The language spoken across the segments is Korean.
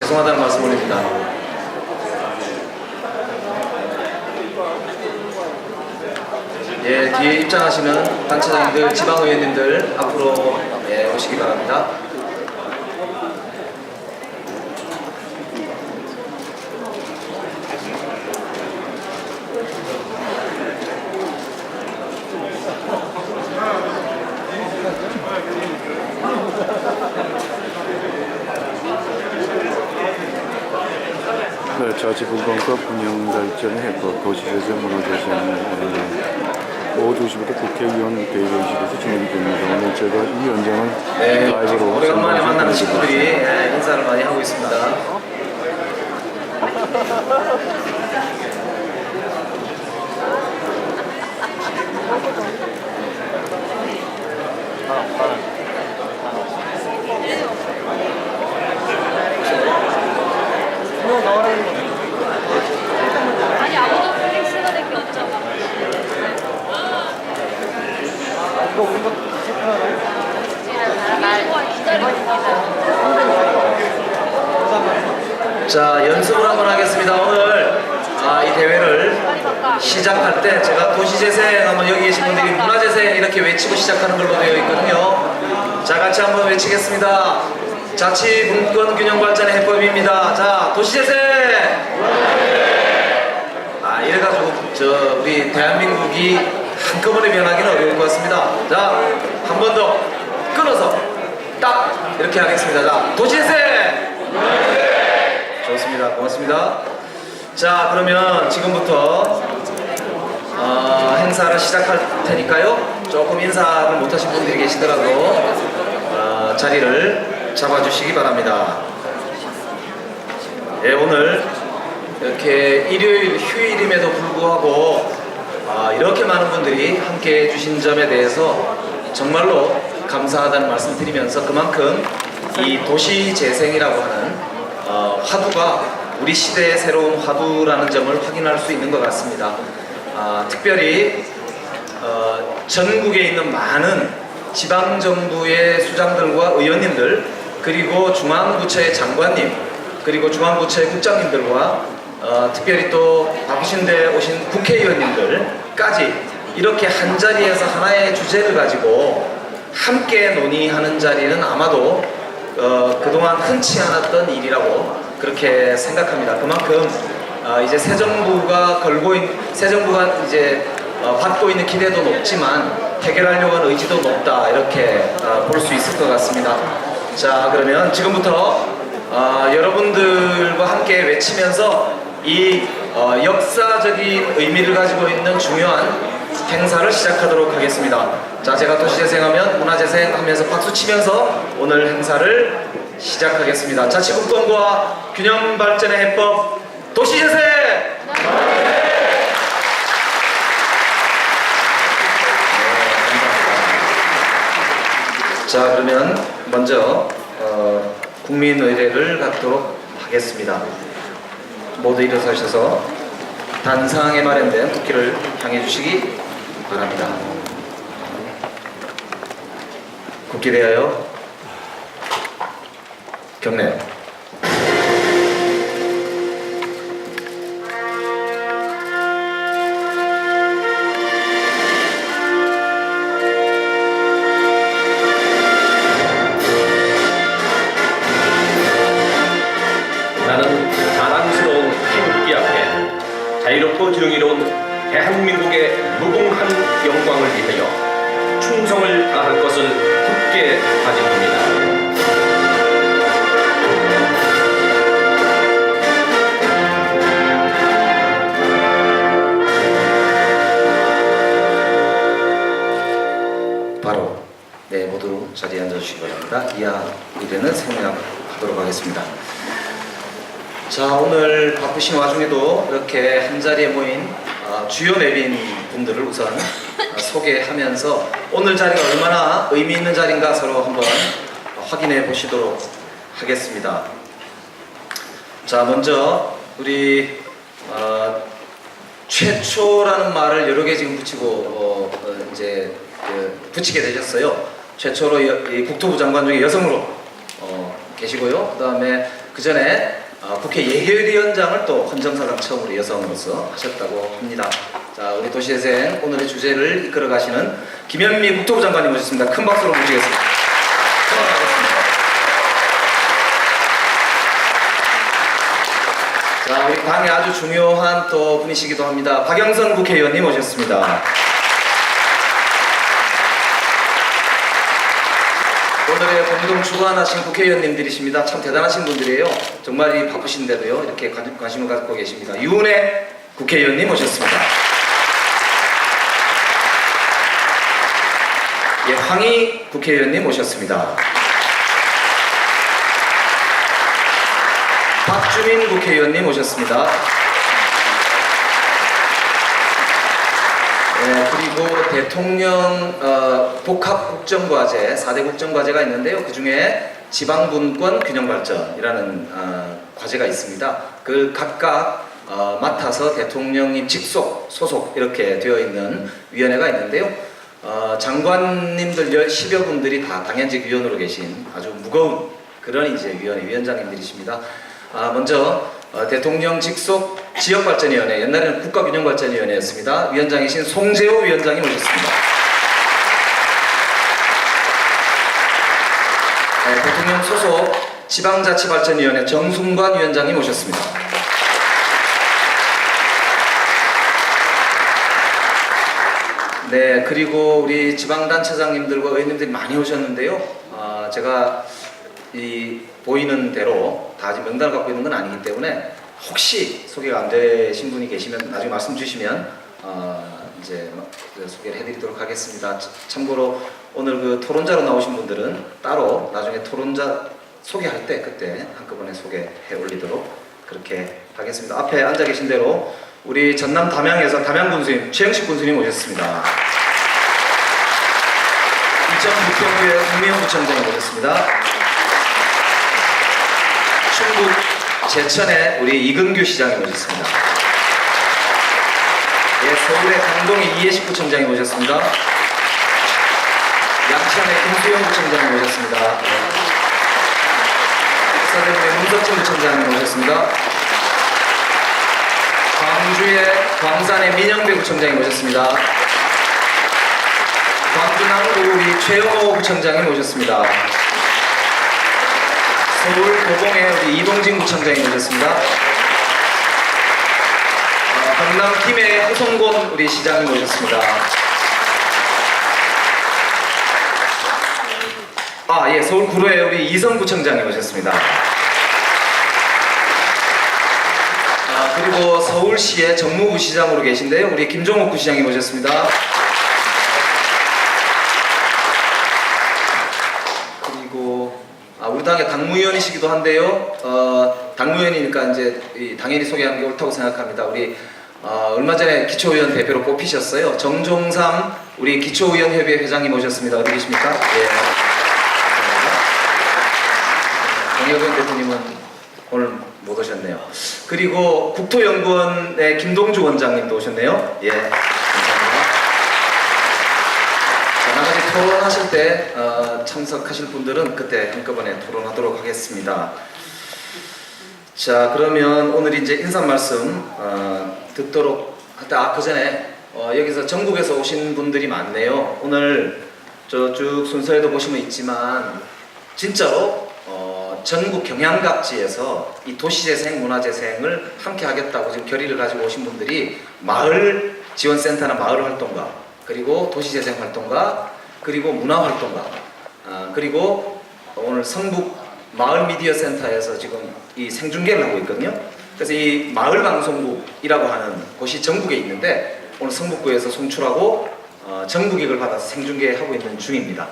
죄송하다는 말씀 올립니다. 예, 뒤에 입장하시는 단체장님들, 지방의원님들 앞으로 오시기 바랍니다. 네, 자치분권과 균형발전의 해법, 도시재생 문화재생 오후 2시부터 국회의원 대의회의실에서 진행이 됩니다. 오늘 제가 이 현장을 라이브로 오래간만에 만나는 친구들이 인사를 많이 하고 있습니다. 아니 아무도 플렉스가 될 게 없잖아. 자, 연습을 한번 하겠습니다. 오늘 이 대회를 시작할 때 제가 도시재생 하면 여기 계신 분들이 문화재생 이렇게 외치고 시작하는 걸로 되어 있거든요. 자, 같이 한번 외치겠습니다. 자치분권균형발전의 해법입니다. 자, 도시재생! 이래가지고 우리 대한민국이 한꺼번에 변하기는 어려울 것 같습니다. 자, 한 번 더 끊어서 딱 이렇게 하겠습니다. 자, 도시재생! 좋습니다. 고맙습니다. 자, 그러면 지금부터 행사를 시작할 테니까요. 조금 인사를 못하신 분들이 계시더라도 자리를 잡아주시기 바랍니다. 예, 오늘 이렇게 일요일 휴일임에도 불구하고 이렇게 많은 분들이 함께 해주신 점에 대해서 정말로 감사하다는 말씀 드리면서 그만큼 이 도시재생이라고 하는 화두가 우리 시대의 새로운 화두라는 점을 확인할 수 있는 것 같습니다. 특별히 전국에 있는 많은 지방정부의 수장들과 의원님들, 그리고 중앙부처의 장관님, 그리고 중앙부처의 국장님들과 특별히 또 바쁘신 데 오신 국회의원님들까지 이렇게 한 자리에서 하나의 주제를 가지고 함께 논의하는 자리는 아마도 그동안 흔치 않았던 일이라고 그렇게 생각합니다. 그만큼 이제 새 정부가 이제 받고 있는 기대도 높지만 해결하려고 하는 의지도 높다, 이렇게 볼 수 있을 것 같습니다. 자, 그러면 지금부터 여러분들과 함께 외치면서 이 역사적인 의미를 가지고 있는 중요한 행사를 시작하도록 하겠습니다. 자, 제가 도시재생하면 문화재생 하면서 박수 치면서 오늘 행사를 시작하겠습니다. 자치분권과 균형발전의 해법 도시재생! 자, 그러면 먼저 국민의례를 갖도록 하겠습니다. 모두 일어서셔서 단상에 마련된 국기를 향해 주시기 바랍니다. 국기 대하여 경례. 나는 자랑스러운 태극기 앞에 자유롭고 정의로운 대한민국의 무궁한 영광을 위하여 충성을 다할 것을 굳게 다짐합니다. 바로 모두 자리에 앉아주시기 바랍니다. 이하 의례는 생략하도록 하겠습니다. 자, 오늘 바쁘신 와중에도 이렇게 한자리에 모인 주요 내빈 분들을 우선 소개하면서 오늘 자리가 얼마나 의미 있는 자리인가 서로 한번 확인해 보시도록 하겠습니다. 자, 먼저 우리 최초라는 말을 여러 개 지금 붙이고 이제 붙이게 되셨어요. 최초로 이 국토부 장관 중에 여성으로 계시고요. 그 다음에 그 전에 국회 예결위원장을 또 헌정사상 처음으로 여성으로서 하셨다고 합니다. 자, 우리 도시재생 오늘의 주제를 이끌어 가시는 김현미 국토부 장관님 모셨습니다. 큰 박수로 모시겠습니다. 자, 우리 당의 아주 중요한 또 분이시기도 합니다. 박영선 국회의원님 오셨습니다. 오늘의 공동 주관하신 국회의원님들이십니다. 참 대단하신 분들이에요. 정말 이 바쁘신데도요 이렇게 관심을 갖고 계십니다. 유은혜 국회의원님 오셨습니다. 예, 황희 국회의원님 오셨습니다. 박주민 국회의원님 오셨습니다. 네, 그리고 대통령 복합국정과제, 4대 국정과제가 있는데요. 그 중에 지방분권 균형발전이라는 과제가 있습니다. 그걸 각각 맡아서 대통령님 직속, 소속 이렇게 되어 있는 위원회가 있는데요. 장관님들 10여 분들이 다 당연직 위원으로 계신 아주 무거운 그런 이제 위원회 위원장님들이십니다. 먼저 대통령 직속 지역발전위원회, 옛날에는 국가균형발전위원회였습니다. 위원장이신 송재호 위원장님 오셨습니다. 네, 대통령 소속 지방자치발전위원회 정순관 위원장님 오셨습니다. 네, 그리고 우리 지방단체장님들과 의원님들이 많이 오셨는데요. 제가 이 보이는 대로 다 아직 명단을 갖고 있는 건 아니기 때문에 혹시 소개가 안 되신 분이 계시면 나중에 말씀 주시면 이제 소개를 해드리도록 하겠습니다. 참고로 오늘 그 토론자로 나오신 분들은 따로 나중에 토론자 소개할 때 그때 한꺼번에 소개해 올리도록 그렇게 하겠습니다. 앞에 앉아 계신 대로 우리 전남 담양에서 담양 군수님 최영식 군수님 오셨습니다. 인천 부평구의 김미영 부청장님 오셨습니다. 충북 제천에 우리 이근규 시장님 오셨습니다. 예, 서울의 강동의 이해식 부청장이 오셨습니다. 양천의 김수영 부청장님 오셨습니다. 사대문의 문석진 부청장님 오셨습니다. 광주의 광산의 민영배 부청장님 오셨습니다. 광주 남구 우리 최영호 부청장님 오셨습니다. 서울 도봉에 우리 이동진 구청장님 오셨습니다. 경남 김해의 허성곤 우리 시장님 오셨습니다. 예, 서울 구로에 우리 이성 구청장님 오셨습니다. 그리고 서울시의 정무부 시장으로 계신데요. 우리 김종욱 부시장님 오셨습니다. 우리 당의 당무위원이시기도 한데요. 당무위원이니까 이제 당연히 소개하는 게 옳다고 생각합니다. 우리 얼마 전에 기초의원 대표로 뽑히셨어요. 정종삼 우리 기초의원협의회 회장님 오셨습니다. 어디 계십니까? 예. 정혁은 대표님은 오늘 못 오셨네요. 그리고 국토연구원의 김동주 원장님도 오셨네요. 예, 감사합니다. 나머지 토론하실 때 참석하실 분들은 그때 한꺼번에 토론하도록 하겠습니다. 자, 그러면 오늘 이제 인사 말씀 듣도록 하다 그 전에 여기서 전국에서 오신 분들이 많네요. 오늘 저쭉 순서에도 보시면 있지만 진짜로 전국 경양각지에서 이 도시재생, 문화재생을 함께 하겠다고 지금 결의를 가지고 오신 분들이 마을 지원센터나 마을 활동가, 그리고 도시재생 활동가, 그리고 문화활동가, 그리고 오늘 성북 마을미디어센터에서 지금 이 생중계를 하고 있거든요. 그래서 이 마을방송국이라고 하는 곳이 전국에 있는데 오늘 성북구에서 송출하고 정부기획을 받아서 생중계하고 있는 중입니다.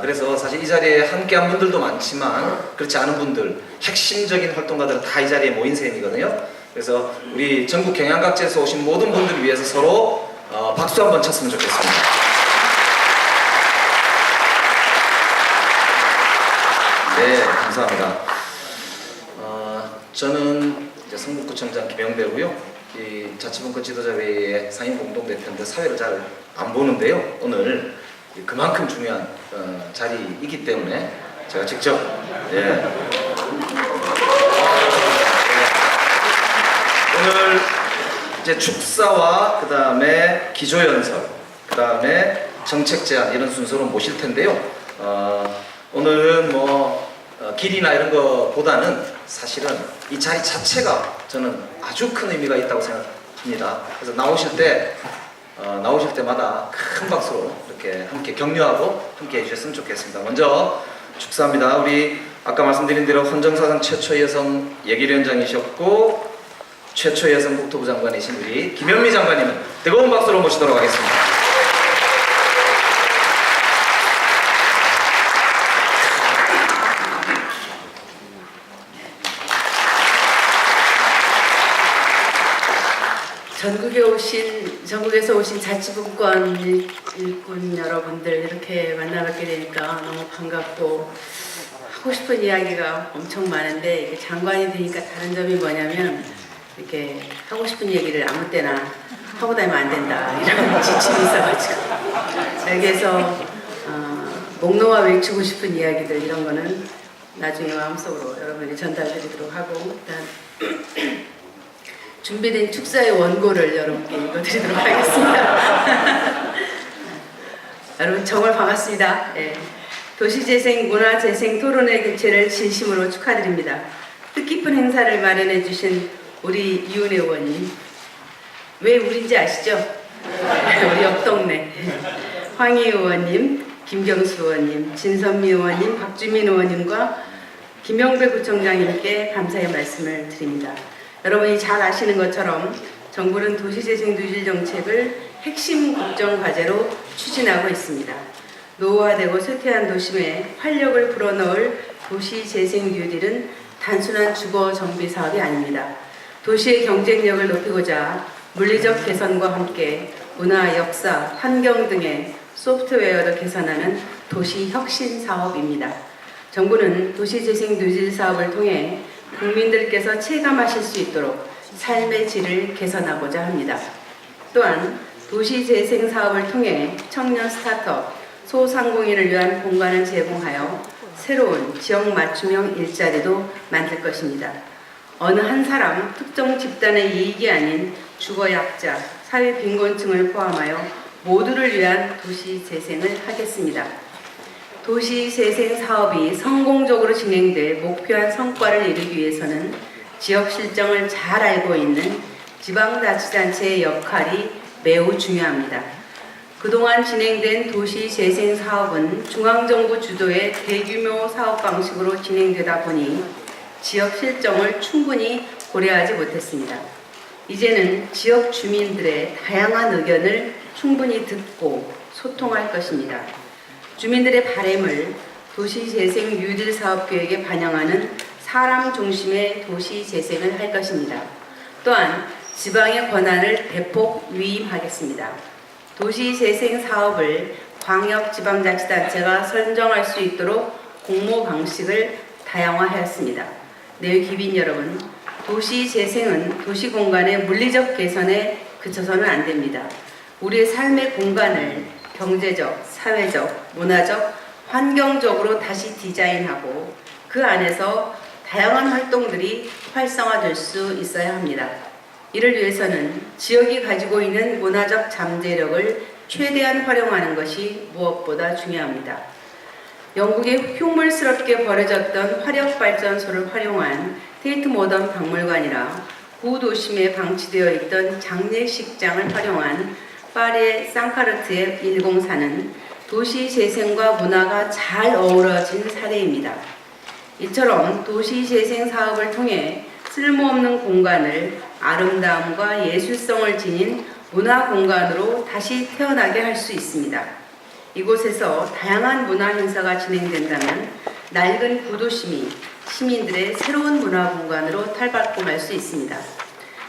그래서 사실 이 자리에 함께한 분들도 많지만 그렇지 않은 분들, 핵심적인 활동가들은 다 이 자리에 모인 셈이거든요. 그래서 우리 전국 경양각지에서 오신 모든 분들을 위해서 서로 박수 한번 쳤으면 좋겠습니다. 네, 감사합니다. 저는 이제 성북구청장 김영배고요. 이 자치분권 지도자회의의 상임 공동대표인데 사회를 잘 안 보는데요. 오늘 그만큼 중요한 자리이기 때문에 제가 직접 이제 축사와 그 다음에 기조연설, 그 다음에 정책 제안 이런 순서로 모실 텐데요. 오늘은 길이나 이런 거보다는 사실은 이 자리 자체가 저는 아주 큰 의미가 있다고 생각합니다. 그래서 나오실 때마다 큰 박수로 이렇게 함께 격려하고 함께 해주셨으면 좋겠습니다. 먼저 축사합니다. 우리 아까 말씀드린 대로 헌정사상 최초 여성 예결위원장이셨고 최초 여성 국토부 장관이신 우리 김현미 장관님을 뜨거운 박수로 모시도록 하겠습니다. 전국에서 오신 자치분권 일꾼 여러분들 이렇게 만나뵙게 되니까 너무 반갑고 하고 싶은 이야기가 엄청 많은데 이게 장관이 되니까 다른 점이 뭐냐면 이렇게 하고 싶은 얘기를 아무 때나 하고 다니면 안 된다 이런 지침이 있어가지고 여기에서 목놓아 외치고 싶은 이야기들 이런 거는 나중에 마음속으로 여러분이 전달드리도록 하고 일단 준비된 축사의 원고를 여러분께 읽어드리도록 하겠습니다. 여러분 정말 반갑습니다. 도시재생, 문화재생 토론회 개최를 진심으로 축하드립니다. 뜻깊은 행사를 마련해 주신 우리 이윤혜 의원님, 왜 우린지 아시죠? 우리 옆 동네 황희 의원님, 김경수 의원님, 진선미 의원님, 박주민 의원님과 김영배 구청장님께 감사의 말씀을 드립니다. 여러분이 잘 아시는 것처럼 정부는 도시재생 누질 정책을 핵심 국정과제로 추진하고 있습니다. 노후화되고 쇠퇴한 도심에 활력을 불어넣을 도시재생 뉴딜은 단순한 주거 정비 사업이 아닙니다. 도시의 경쟁력을 높이고자 물리적 개선과 함께 문화, 역사, 환경 등의 소프트웨어도 개선하는 도시 혁신 사업입니다. 정부는 도시재생 누질 사업을 통해 국민들께서 체감하실 수 있도록 삶의 질을 개선하고자 합니다. 또한 도시재생 사업을 통해 청년 스타트업, 소상공인을 위한 공간을 제공하여 새로운 지역 맞춤형 일자리도 만들 것입니다. 어느 한 사람, 특정 집단의 이익이 아닌 주거약자, 사회 빈곤층을 포함하여 모두를 위한 도시재생을 하겠습니다. 도시재생 사업이 성공적으로 진행돼 목표한 성과를 이루기 위해서는 지역 실정을 잘 알고 있는 지방자치단체의 역할이 매우 중요합니다. 그동안 진행된 도시재생 사업은 중앙정부 주도의 대규모 사업 방식으로 진행되다 보니 지역 실정을 충분히 고려하지 못했습니다. 이제는 지역 주민들의 다양한 의견을 충분히 듣고 소통할 것입니다. 주민들의 바램을 도시재생 뉴딜 사업계획에 반영하는 사람 중심의 도시재생을 할 것입니다. 또한 지방의 권한을 대폭 위임하겠습니다. 도시재생 사업을 광역지방자치단체가 선정할 수 있도록 공모 방식을 다양화하였습니다. 내외기빈 여러분, 도시재생은 도시공간의 물리적 개선에 그쳐서는 안 됩니다. 우리의 삶의 공간을 경제적, 사회적, 문화적, 환경적으로 다시 디자인하고 그 안에서 다양한 활동들이 활성화될 수 있어야 합니다. 이를 위해서는 지역이 가지고 있는 문화적 잠재력을 최대한 활용하는 것이 무엇보다 중요합니다. 영국의 흉물스럽게 버려졌던 화력발전소를 활용한 테이트 모던 박물관이라 구도심에 방치되어 있던 장례식장을 활용한 파리의 상카르트의 104는 도시재생과 문화가 잘 어우러진 사례입니다. 이처럼 도시재생 사업을 통해 쓸모없는 공간을 아름다움과 예술성을 지닌 문화공간으로 다시 태어나게 할 수 있습니다. 이곳에서 다양한 문화 행사가 진행된다면 낡은 구도심이 시민들의 새로운 문화공간으로 탈바꿈 할 수 있습니다.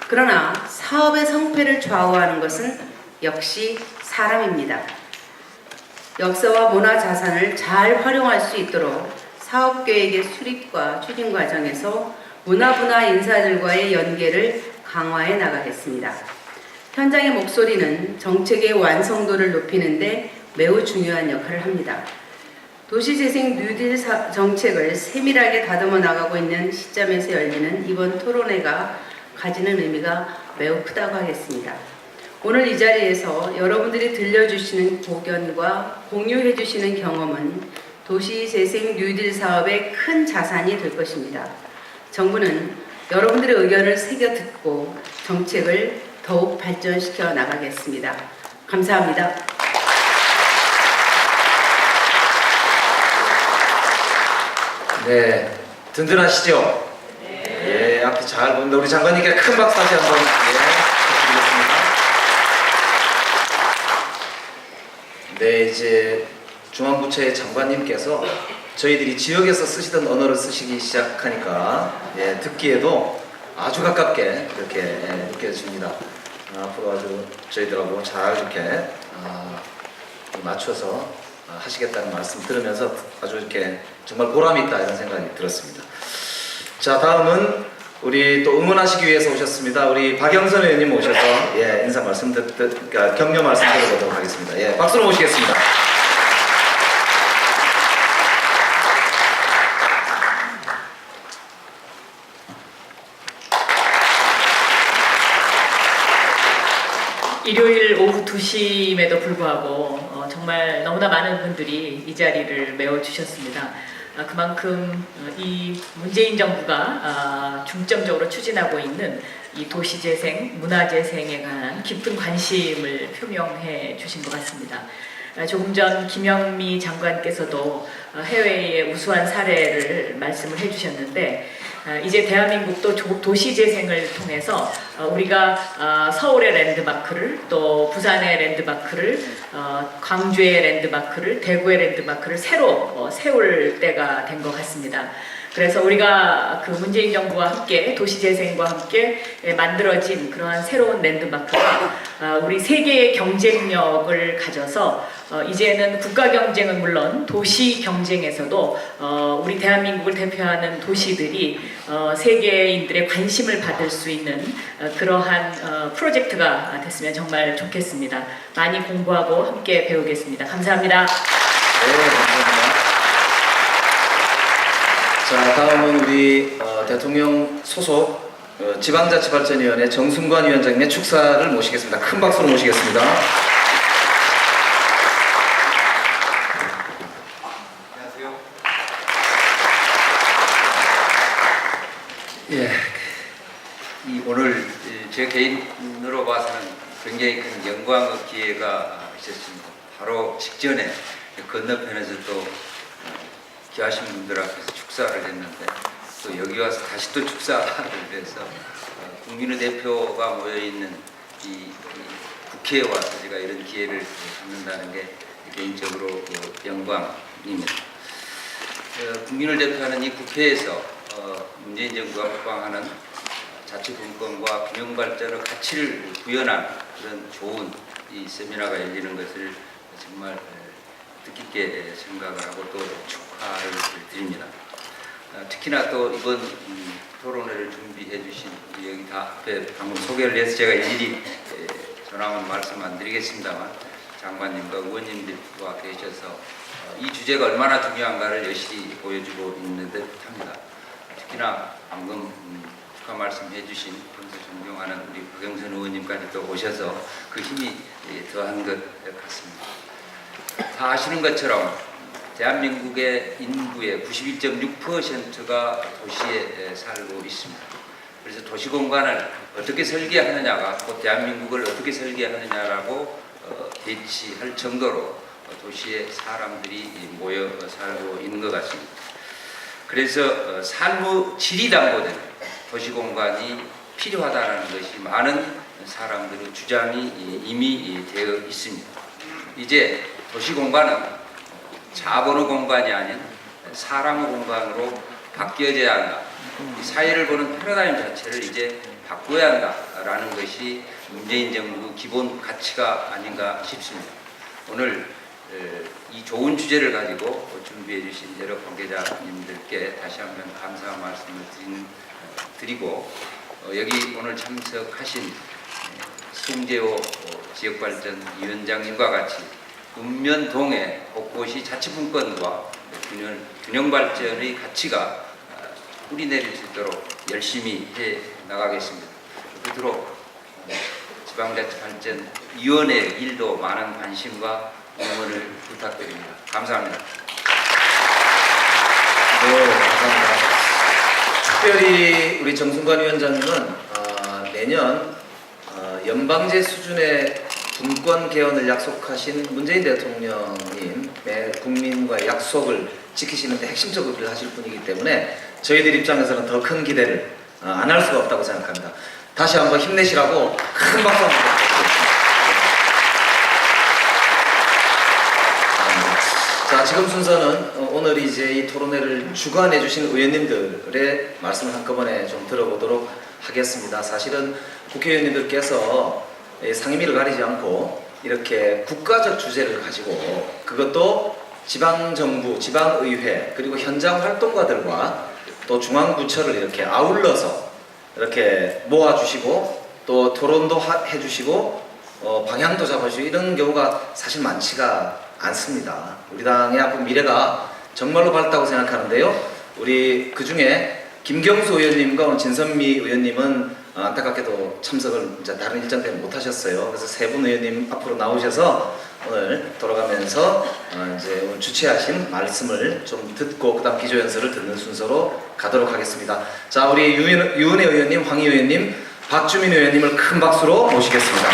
그러나 사업의 성패를 좌우하는 것은 역시 사람입니다. 역사와 문화 자산을 잘 활용할 수 있도록 사업계획의 수립과 추진 과정에서 문화분야 인사들과의 연계를 강화해 나가겠습니다. 현장의 목소리는 정책의 완성도를 높이는 데 매우 중요한 역할을 합니다. 도시재생 뉴딜 정책을 세밀하게 다듬어 나가고 있는 시점에서 열리는 이번 토론회가 가지는 의미가 매우 크다고 하겠습니다. 오늘 이 자리에서 여러분들이 들려주시는 고견과 공유해주시는 경험은 도시재생 뉴딜 사업의 큰 자산이 될 것입니다. 정부는 여러분들의 의견을 새겨 듣고 정책을 더욱 발전시켜 나가겠습니다. 감사합니다. 네, 든든하시죠? 예, 앞이 잘 보는데 우리 장관님께 큰 박수 다시 한번 부탁드리겠습니다. 네, 이제 중앙부처의 장관님께서 저희들이 지역에서 쓰시던 언어를 쓰시기 시작하니까 듣기에도 아주 가깝게 이렇게 느껴집니다. 앞으로 아주 저희들하고 잘 이렇게 맞춰서 하시겠다는 말씀 들으면서 아주 이렇게 정말 보람이 있다 이런 생각이 들었습니다. 자, 다음은 우리 또 응원하시기 위해서 오셨습니다. 우리 박영선 의원님 오셔서 인사 말씀 그러니까 격려 말씀 드려보도록 하겠습니다. 박수로 모시겠습니다. 일요일 오후 2시임에도 불구하고 정말 너무나 많은 분들이 이 자리를 메워주셨습니다. 그만큼 이 문재인 정부가 중점적으로 추진하고 있는 이 도시재생, 문화재생에 관한 깊은 관심을 표명해 주신 것 같습니다. 조금 전 김영미 장관께서도 해외의 우수한 사례를 말씀을 해주셨는데 이제 대한민국도 도시재생을 통해서 우리가 서울의 랜드마크를 또 부산의 랜드마크를 광주의 랜드마크를 대구의 랜드마크를 새로 세울 때가 된 것 같습니다. 그래서 우리가 그 문재인 정부와 함께 도시재생과 함께 만들어진 그러한 새로운 랜드마크가 우리 세계의 경쟁력을 가져서 이제는 국가 경쟁은 물론 도시 경쟁에서도 우리 대한민국을 대표하는 도시들이 세계인들의 관심을 받을 수 있는 그러한 프로젝트가 됐으면 정말 좋겠습니다. 많이 공부하고 함께 배우겠습니다. 감사합니다. 네, 감사합니다. 자, 다음은 우리 대통령 소속 지방자치발전위원회 정순관 위원장님의 축사를 모시겠습니다. 큰 박수로 모시겠습니다. 안녕하세요. 오늘 제 개인으로 봐서는 굉장히 큰 영광의 기회가 있었습니다. 바로 직전에 건너편에서 또 귀하신 분들 앞에서 축사를 했는데 또 여기 와서 다시 또 축사를 해서 국민의 대표가 모여있는 이 국회에 와서 제가 이런 기회를 갖는다는 게 개인적으로 영광입니다. 국민을 대표하는 이 국회에서 문재인 정부가 확보하는 자치분권과 균형발전의 가치를 구현한 그런 좋은 이 세미나가 열리는 것을 정말 뜻깊게 생각을 하고 또 축하를 드립니다. 특히나 또 이번 토론회를 준비해 주신 여기 다 앞에 방금 소개를 해서 제가 일일이 전화만 말씀 안 드리겠습니다만 장관님과 의원님들과 계셔서 이 주제가 얼마나 중요한가를 여실히 보여주고 있는 듯 합니다. 특히나 방금 축하 말씀해 주신 평소 존경하는 우리 박영선 의원님까지 또 오셔서 그 힘이 더한 것 같습니다. 다 아시는 것처럼 대한민국의 인구의 91.6%가 도시에 살고 있습니다. 그래서 도시공간을 어떻게 설계하느냐가 곧 대한민국을 어떻게 설계하느냐라고 대치할 정도로 도시에 사람들이 모여 살고 있는 것 같습니다. 그래서 삶의 질이 담보되는 도시공간이 필요하다는 것이 많은 사람들의 주장이 이미 되어 있습니다. 이제 도시공간은 자본의 공간이 아닌 사람의 공간으로 바뀌어져야 한다. 사회를 보는 패러다임 자체를 이제 바꿔야 한다라는 것이 문재인 정부 기본 가치가 아닌가 싶습니다. 오늘 이 좋은 주제를 가지고 준비해 주신 여러 관계자님들께 다시 한번 감사한 말씀을 드리고 여기 오늘 참석하신 송재호 지역발전위원장님과 같이 읍면동의 곳곳이 자치분권과 균형발전의 가치가 뿌리내릴 수 있도록 열심히 해 나가겠습니다. 끝으로 지방자치발전위원회 일도 많은 관심과 응원을 부탁드립니다. 감사합니다. 네, 감사합니다. 특별히 우리 정순관 위원장님은 내년 연방제 수준의 분권 개헌을 약속하신 문재인 대통령님의 국민과의 약속을 지키시는 데 핵심적으로 일을 하실 분이기 때문에 저희들 입장에서는 더 큰 기대를 안 할 수가 없다고 생각합니다. 다시 한번 힘내시라고 큰 박수 한번 부탁드립니다. 자, 지금 순서는 오늘 이제 이 토론회를 주관해 주신 의원님들의 말씀을 한꺼번에 좀 들어보도록 하겠습니다. 사실은 국회의원님들께서 상임위를 가리지 않고 이렇게 국가적 주제를 가지고 그것도 지방정부, 지방의회 그리고 현장 활동가들과 또 중앙부처를 이렇게 아울러서 이렇게 모아주시고 또 토론도 해주시고 방향도 잡아주시고 이런 경우가 사실 많지가 않습니다. 우리 당의 앞으로 미래가 정말로 밝다고 생각하는데요. 우리 그 중에 김경수 의원님과 오늘 진선미 의원님은 안타깝게도 참석을 이제 다른 일정 때문에 못하셨어요. 그래서 세 분 의원님 앞으로 나오셔서 오늘 돌아가면서 이제 오늘 주최하신 말씀을 좀 듣고 그다음 기조연설을 듣는 순서로 가도록 하겠습니다. 자, 우리 유은혜 의원님, 황희 의원님, 박주민 의원님을 큰 박수로 모시겠습니다.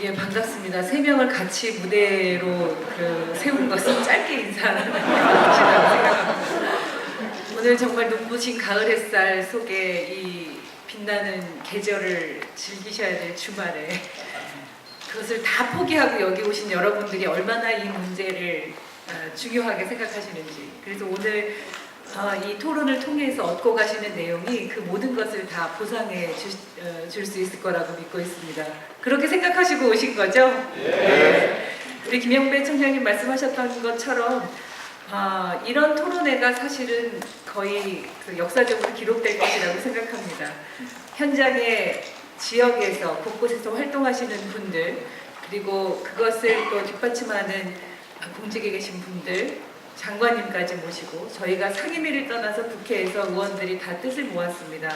예, 반갑습니다. 세 명을 같이 무대로 세운 것은 짧게 인사하는 것이라고 생각합니다. 오늘 정말 눈부신 가을 햇살 속에 이 빛나는 계절을 즐기셔야 될 주말에 그것을 다 포기하고 여기 오신 여러분들이 얼마나 이 문제를 중요하게 생각하시는지, 그래서 오늘 이 토론을 통해서 얻고 가시는 내용이 그 모든 것을 다 보상해 줄 수 있을 거라고 믿고 있습니다. 그렇게 생각하시고 오신 거죠? 네. 우리 김영배 총장님 말씀하셨던 것처럼 이런 토론회가 사실은 거의 역사적으로 기록될 것이라고 생각합니다. 현장의 지역에서 곳곳에서 활동하시는 분들, 그리고 그것을 또 뒷받침하는 공직에 계신 분들, 장관님까지 모시고 저희가 상임위를 떠나서 국회에서 의원들이 다 뜻을 모았습니다.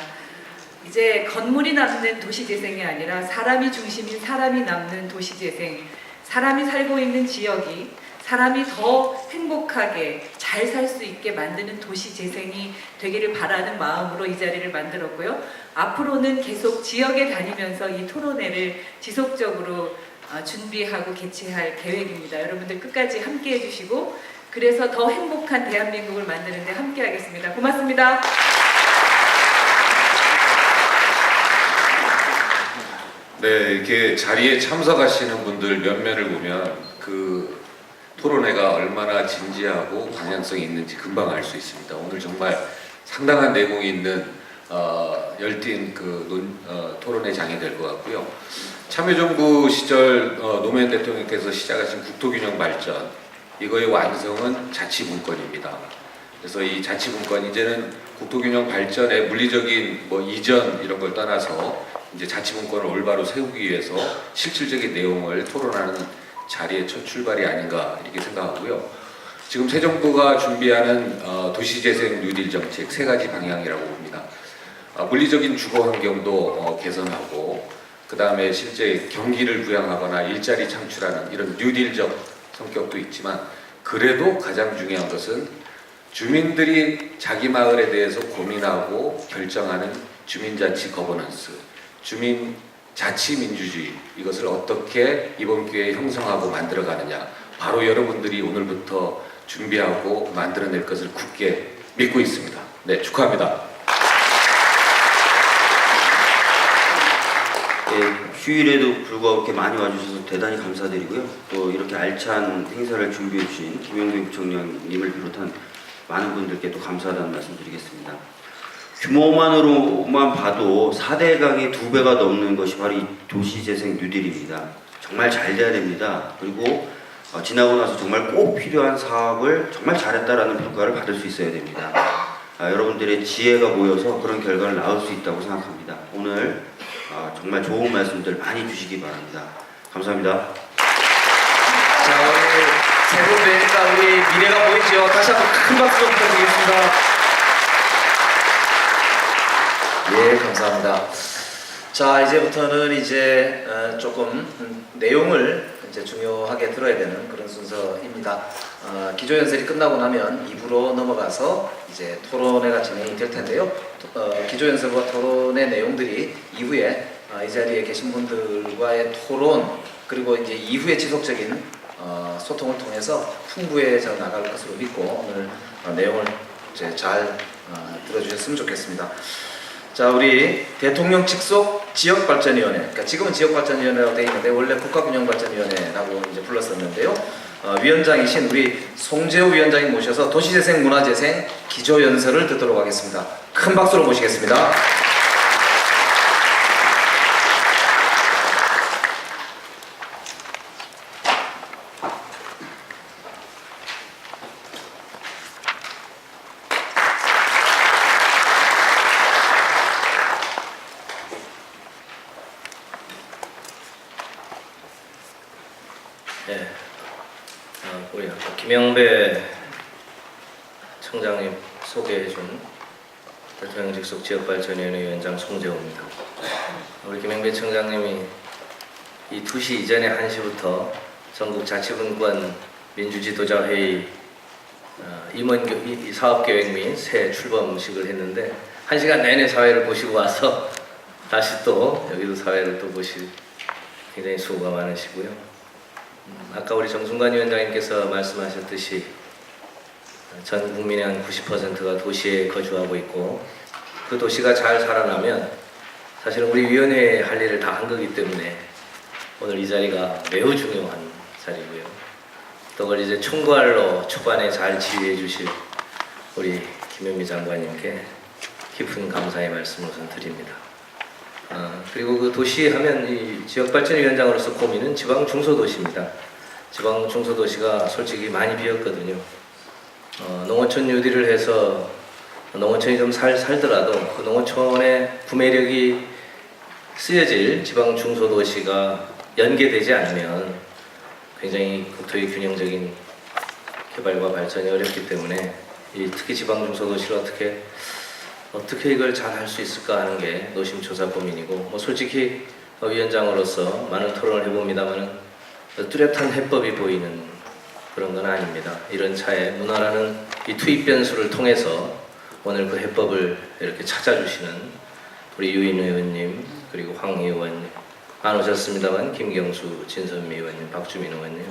이제 건물이 남는 도시재생이 아니라 사람이 중심인 사람이 남는 도시재생, 사람이 살고 있는 지역이 사람이 더 행복하게 잘 살 수 있게 만드는 도시재생이 되기를 바라는 마음으로 이 자리를 만들었고요. 앞으로는 계속 지역에 다니면서 이 토론회를 지속적으로 준비하고 개최할 계획입니다. 여러분들 끝까지 함께 해주시고 그래서 더 행복한 대한민국을 만드는 데 함께 하겠습니다. 고맙습니다. 네, 이렇게 자리에 참석하시는 분들 몇몇을 보면 그 토론회가 얼마나 진지하고 방향성이 있는지 금방 알 수 있습니다. 오늘 정말 상당한 내공이 있는 열띤 토론회장이 될 것 같고요. 참여정부 시절 노무현 대통령께서 시작하신 국토균형 발전, 이거의 완성은 자치분권입니다. 그래서 이 자치분권, 이제는 국토균형 발전의 물리적인 이전 이런 걸 떠나서 이제 자치분권을 올바로 세우기 위해서 실질적인 내용을 토론하는 자리의 첫 출발이 아닌가 이렇게 생각하고요. 지금 새 정부가 준비하는 도시재생 뉴딜 정책 세 가지 방향이라고 봅니다. 물리적인 주거 환경도 개선하고 그 다음에 실제 경기를 부양하거나 일자리 창출하는 이런 뉴딜적 성격도 있지만 그래도 가장 중요한 것은 주민들이 자기 마을에 대해서 고민하고 결정하는 주민자치 거버넌스, 주민자치민주주의, 이것을 어떻게 이번 기회에 형성하고 만들어가느냐, 바로 여러분들이 오늘부터 준비하고 만들어낼 것을 굳게 믿고 있습니다. 네, 축하합니다. 네, 휴일에도 불구하고 이렇게 많이 와주셔서 대단히 감사드리고요. 또 이렇게 알찬 행사를 준비해 주신 김영배 부총장님을 비롯한 많은 분들께 또 감사하다는 말씀 드리겠습니다. 규모만으로만 봐도 4대 강의 2배가 넘는 것이 바로 이 도시재생 뉴딜입니다. 정말 잘 돼야 됩니다. 그리고 지나고 나서 정말 꼭 필요한 사업을 정말 잘했다라는 평가를 받을 수 있어야 됩니다. 여러분들의 지혜가 모여서 그런 결과를 낳을 수 있다고 생각합니다. 오늘 정말 좋은 말씀들 많이 주시기 바랍니다. 감사합니다. 자, 우리 세 분 뵈니까 우리 미래가 보이죠? 다시 한번 큰 박수 좀 부탁드리겠습니다. 예, 감사합니다. 자, 이제부터는 이제 조금 내용을 이제 중요하게 들어야 되는 그런 순서입니다. 기조연설이 끝나고 나면 2부로 넘어가서 이제 토론회가 진행이 될 텐데요. 기조연설과 토론의 내용들이 이후에 이 자리에 계신 분들과의 토론 그리고 이제 이후에 지속적인 소통을 통해서 풍부해져 나갈 것으로 믿고 오늘 내용을 이제 잘 들어주셨으면 좋겠습니다. 자, 우리 대통령 직속 지역발전위원회, 그러니까 지금은 지역발전위원회라고 되어 있는데 원래 국가균형발전위원회라고 이제 불렀었는데요. 위원장이신 우리 송재호 위원장님 모셔서 도시재생, 문화재생 기조연설을 듣도록 하겠습니다. 큰 박수로 모시겠습니다. 네, 우리 김영배 청장님 소개해준 대통령 직속 지역발전위원회 위원장 송재호입니다. 우리 김영배 청장님이 이 2시 이전에 1시부터 전국 자치분권 민주지도자 회의 임원 사업계획 및 새 출범식을 했는데 1시간 내내 사회를 보시고 와서 다시 또 여기도 사회를 또 보실 굉장히 수고가 많으시고요. 아까 우리 정순관 위원장님께서 말씀하셨듯이 전 국민의 한 90%가 도시에 거주하고 있고 그 도시가 잘 살아나면 사실은 우리 위원회에 할 일을 다 한 거기 때문에 오늘 이 자리가 매우 중요한 자리고요. 또 그걸 이제 총괄로 초반에 잘 지휘해 주실 우리 김현미 장관님께 깊은 감사의 말씀을 우선 드립니다. 그리고 그 도시 하면 이 지역발전위원장으로서 고민은 지방 중소도시입니다. 지방 중소도시가 솔직히 많이 비었거든요. 농어촌 뉴딜을 해서 농어촌이 좀 살더라도 그 농어촌의 구매력이 쓰여질 지방 중소도시가 연계되지 않으면 굉장히 국토의 균형적인 개발과 발전이 어렵기 때문에 특히 지방 중소도시를 어떻게 이걸 잘 할 수 있을까 하는 게 노심초사 고민이고, 뭐 솔직히 위원장으로서 많은 토론을 해봅니다만은 뚜렷한 해법이 보이는 그런 건 아닙니다. 이런 차에 문화라는 이 투입 변수를 통해서 오늘 그 해법을 이렇게 찾아주시는 우리 유인 의원님 그리고 황 의원님, 안 오셨습니다만 김경수, 진선미 의원님, 박주민 의원님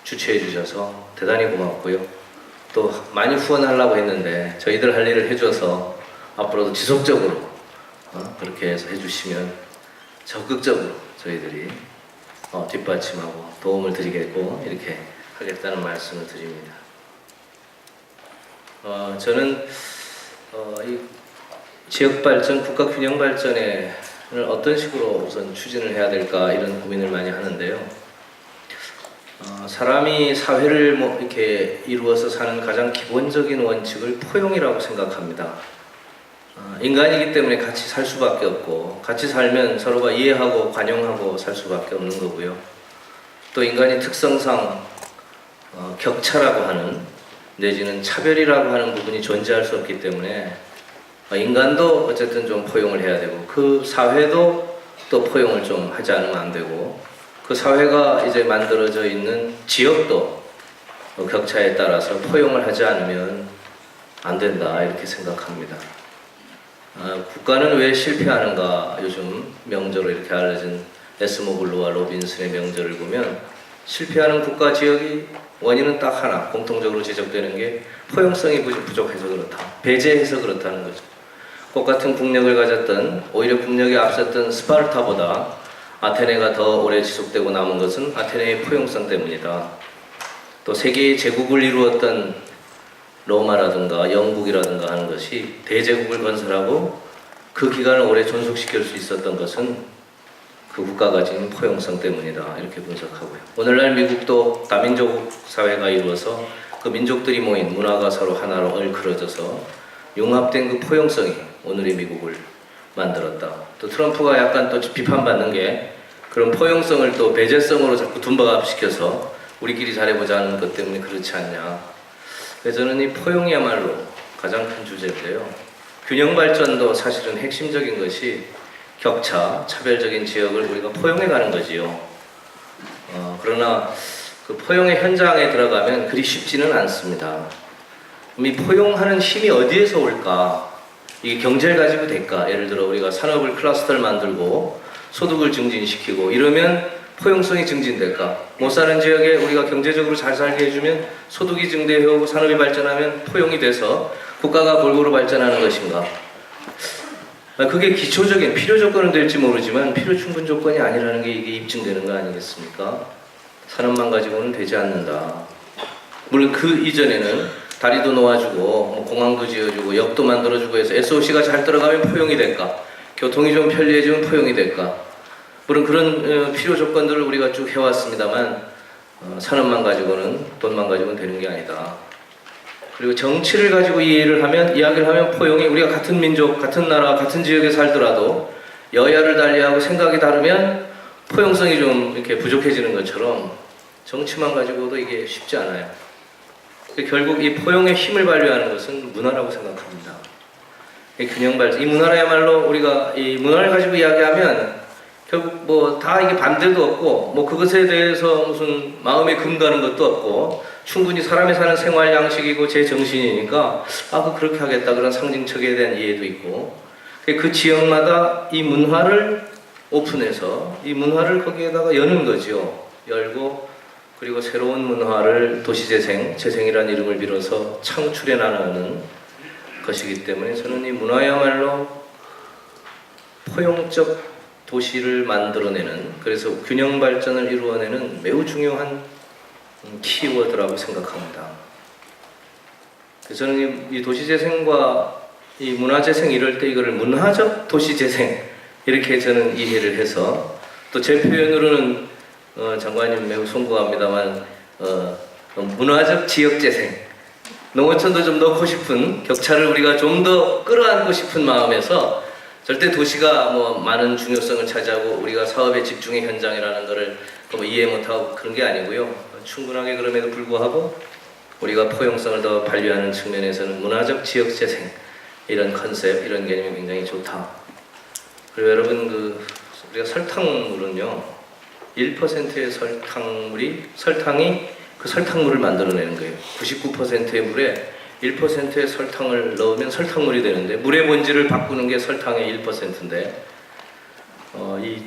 주최해 주셔서 대단히 고맙고요. 또 많이 후원하려고 했는데 저희들 할 일을 해줘서 앞으로도 지속적으로 그렇게 해서 해주시면 적극적으로 저희들이 뒷받침하고 도움을 드리겠고 이렇게 하겠다는 말씀을 드립니다. 저는 이 지역발전, 국가균형발전을 어떤 식으로 우선 추진을 해야 될까 이런 고민을 많이 하는데요. 사람이 사회를 이렇게 이루어서 사는 가장 기본적인 원칙을 포용이라고 생각합니다. 인간이기 때문에 같이 살 수밖에 없고 같이 살면 서로가 이해하고 관용하고 살 수밖에 없는 거고요. 또 인간이 특성상 격차라고 하는 내지는 차별이라고 하는 부분이 존재할 수 없기 때문에 인간도 어쨌든 좀 포용을 해야 되고 그 사회도 또 포용을 좀 하지 않으면 안 되고 그 사회가 이제 만들어져 있는 지역도 격차에 따라서 포용을 하지 않으면 안 된다 이렇게 생각합니다. 국가는 왜 실패하는가? 요즘 명저로 이렇게 알려진 에스모블루와 로빈슨의 명저를 보면 실패하는 국가 지역이 원인은 딱 하나 공통적으로 지적되는 게 포용성이 부족해서 그렇다, 배제해서 그렇다는 거죠. 똑같은 국력을 가졌던, 오히려 국력이 앞섰던 스파르타보다 아테네가 더 오래 지속되고 남은 것은 아테네의 포용성 때문이다. 또 세계의 제국을 이루었던 로마라든가 영국이라든가 하는 것이 대제국을 건설하고 그 기간을 오래 존속시킬 수 있었던 것은 그 국가가 가진 포용성 때문이다 이렇게 분석하고요. 오늘날 미국도 다민족 사회가 이루어서 그 민족들이 모인 문화가 서로 하나로 얽혀져서 융합된 그 포용성이 오늘의 미국을 만들었다. 또 트럼프가 약간 또 비판받는 게 그런 포용성을 또 배제성으로 자꾸 둔박시켜서 우리끼리 잘해보자는 것 때문에 그렇지 않냐. 그래서 저는 이 포용이야말로 가장 큰 주제인데요. 균형 발전도 사실은 핵심적인 것이 격차, 차별적인 지역을 우리가 포용해가는 거지요. 그러나 그 포용의 현장에 들어가면 그리 쉽지는 않습니다. 이 포용하는 힘이 어디에서 올까? 이게 경제를 가지고 될까? 예를 들어 우리가 산업을 클러스터를 만들고 소득을 증진시키고 이러면 포용성이 증진될까? 못 사는 지역에 우리가 경제적으로 잘 살게 해주면 소득이 증대하고 산업이 발전하면 포용이 돼서 국가가 골고루 발전하는 것인가? 그게 기초적인 필요 조건은 될지 모르지만 필요 충분 조건이 아니라는 게 이게 입증되는 거 아니겠습니까? 산업만 가지고는 되지 않는다. 물론 그 이전에는 다리도 놓아주고 뭐 공항도 지어주고 역도 만들어주고 해서 SOC가 잘 들어가면 포용이 될까? 교통이 좀 편리해지면 포용이 될까? 물론 그런 필요 조건들을 우리가 쭉 해왔습니다만 산업만 가지고는 돈만 가지고는 되는 게 아니다. 그리고 정치를 가지고 이야기를 하면 포용이 우리가 같은 민족, 같은 나라, 같은 지역에 살더라도 여야를 달리하고 생각이 다르면 포용성이 좀 이렇게 부족해지는 것처럼 정치만 가지고도 이게 쉽지 않아요. 결국 이 포용의 힘을 발휘하는 것은 문화라고 생각합니다. 이 균형 발전, 이 문화야말로 우리가 이 문화를 가지고 이야기하면 결국 뭐 다 이게 반대도 없고 뭐 그것에 대해서 무슨 마음에 금가는 것도 없고 충분히 사람이 사는 생활 양식이고 제 정신이니까 그렇게 하겠다 그런 상징척에 대한 이해도 있고 그 지역마다 이 문화를 오픈해서 이 문화를 거기에다가 여는 거죠. 열고 그리고 새로운 문화를 도시재생, 재생이라는 이름을 빌어서 창출해 나가는 것이기 때문에 저는 이 문화야말로 포용적 도시를 만들어내는 그래서 균형 발전을 이루어내는 매우 중요한 키워드라고 생각합니다. 그래서 저는 이 도시재생과 이 문화재생 이럴 때 이거를 문화적 도시재생 이렇게 저는 이해를 해서 또 제 표현으로는 장관님 매우 송구합니다만 문화적 지역재생 농어촌도 좀 넣고 싶은 격차를 우리가 좀 더 끌어안고 싶은 마음에서 절대 도시가 뭐 많은 중요성을 차지하고 우리가 사업의 집중의 현장이라는 것을 뭐 이해 못하고 그런 게 아니고요. 충분하게 그럼에도 불구하고 우리가 포용성을 더 발휘하는 측면에서는 문화적 지역재생 이런 컨셉, 이런 개념이 굉장히 좋다. 그리고 여러분 우리가 설탕물은요 1%의 설탕이 그 설탕물을 만들어내는 거예요. 99%의 물에 1%의 설탕을 넣으면 설탕물이 되는데 물의 본질을 바꾸는 게 설탕의 1%인데 이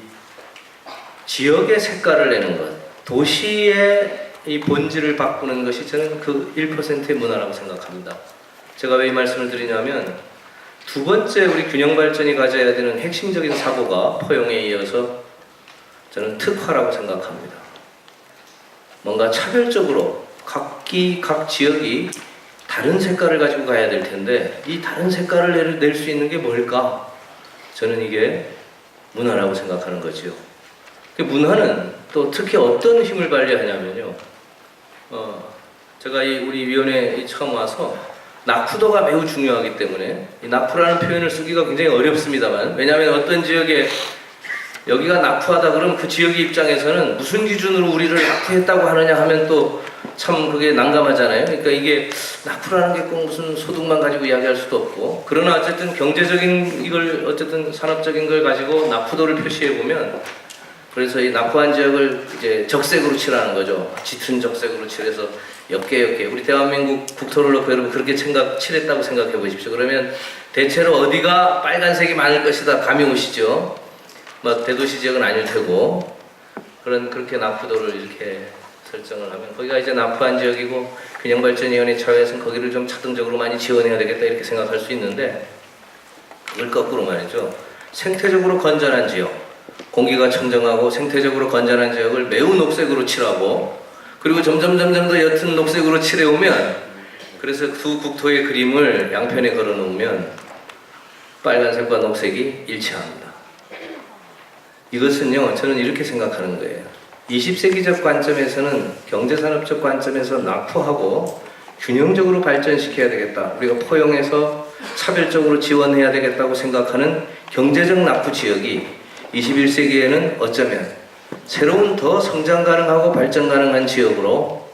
지역의 색깔을 내는 것, 도시의 이 본질을 바꾸는 것이 저는 그 1%의 문화라고 생각합니다. 제가 왜 이 말씀을 드리냐면 두 번째 우리 균형 발전이 가져야 되는 핵심적인 사고가 포용에 이어서 저는 특화라고 생각합니다. 뭔가 차별적으로 각 지역이 다른 색깔을 가지고 가야 될 텐데 이 다른 색깔을 낼 수 있는 게 뭘까? 저는 이게 문화라고 생각하는 거지요. 문화는 또 특히 어떤 힘을 발휘하냐면요. 제가 우리 위원회에 처음 와서 낙후도가 매우 중요하기 때문에 이 낙후라는 표현을 쓰기가 굉장히 어렵습니다만 왜냐하면 어떤 지역에 여기가 낙후하다 그러면 그 지역의 입장에서는 무슨 기준으로 우리를 낙후했다고 하느냐 하면 또 참 그게 난감하잖아요. 그러니까 이게 낙후라는 게 꼭 무슨 소득만 가지고 이야기할 수도 없고 그러나 어쨌든 경제적인 이걸 어쨌든 산업적인 걸 가지고 낙후도를 표시해 보면 그래서 이 낙후한 지역을 이제 적색으로 칠하는 거죠. 짙은 적색으로 칠해서 옅게 우리 대한민국 국토를 놓고 여러분 그렇게 칠했다고 생각해 보십시오. 그러면 대체로 어디가 빨간색이 많을 것이다 감이 오시죠. 뭐 대도시 지역은 아닐 테고 그렇게 낙후도를 이렇게 설정을 하면 거기가 이제 낙후한 지역이고 균형발전위원회 차원에서는 거기를 좀 차등적으로 많이 지원해야 되겠다 이렇게 생각할 수 있는데 그걸 거꾸로 말이죠. 생태적으로 건전한 지역, 공기가 청정하고 생태적으로 건전한 지역을 매우 녹색으로 칠하고 그리고 점점 더 옅은 녹색으로 칠해오면 그래서 두 국토의 그림을 양편에 걸어 놓으면 빨간색과 녹색이 일치합니다. 이것은요 저는 이렇게 생각하는 거예요. 20세기적 관점에서는 경제산업적 관점에서 낙후하고 균형적으로 발전시켜야 되겠다. 우리가 포용해서 차별적으로 지원해야 되겠다고 생각하는 경제적 낙후 지역이 21세기에는 어쩌면 새로운 더 성장 가능하고 발전 가능한 지역으로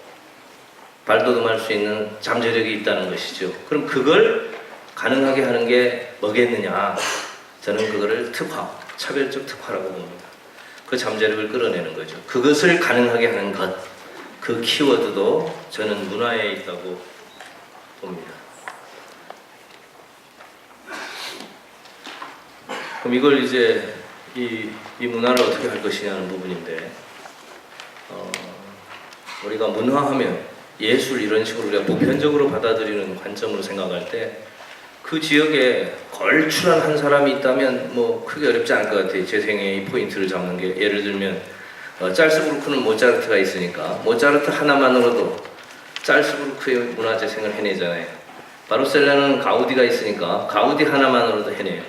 발돋움할 수 있는 잠재력이 있다는 것이죠. 그럼 그걸 가능하게 하는 게 뭐겠느냐? 저는 그거를 특화, 차별적 특화라고 봅니다. 그 잠재력을 끌어내는 거죠. 그것을 가능하게 하는 것, 그 키워드도 저는 문화에 있다고 봅니다. 그럼 이걸 이제 이 문화를 어떻게 할 것이냐는 부분인데, 우리가 문화하면 예술 이런 식으로 우리가 보편적으로 받아들이는 관점으로 생각할 때 그 지역에 걸출한 한 사람이 있다면 뭐 크게 어렵지 않을 것 같아요. 제 생애의 이 포인트를 잡는 게, 예를 들면 짤스부르크는 모차르트가 있으니까 모차르트 하나만으로도 짤스부르크의 문화재생을 해내잖아요. 바르셀로나는 가우디가 있으니까 가우디 하나만으로도 해내요.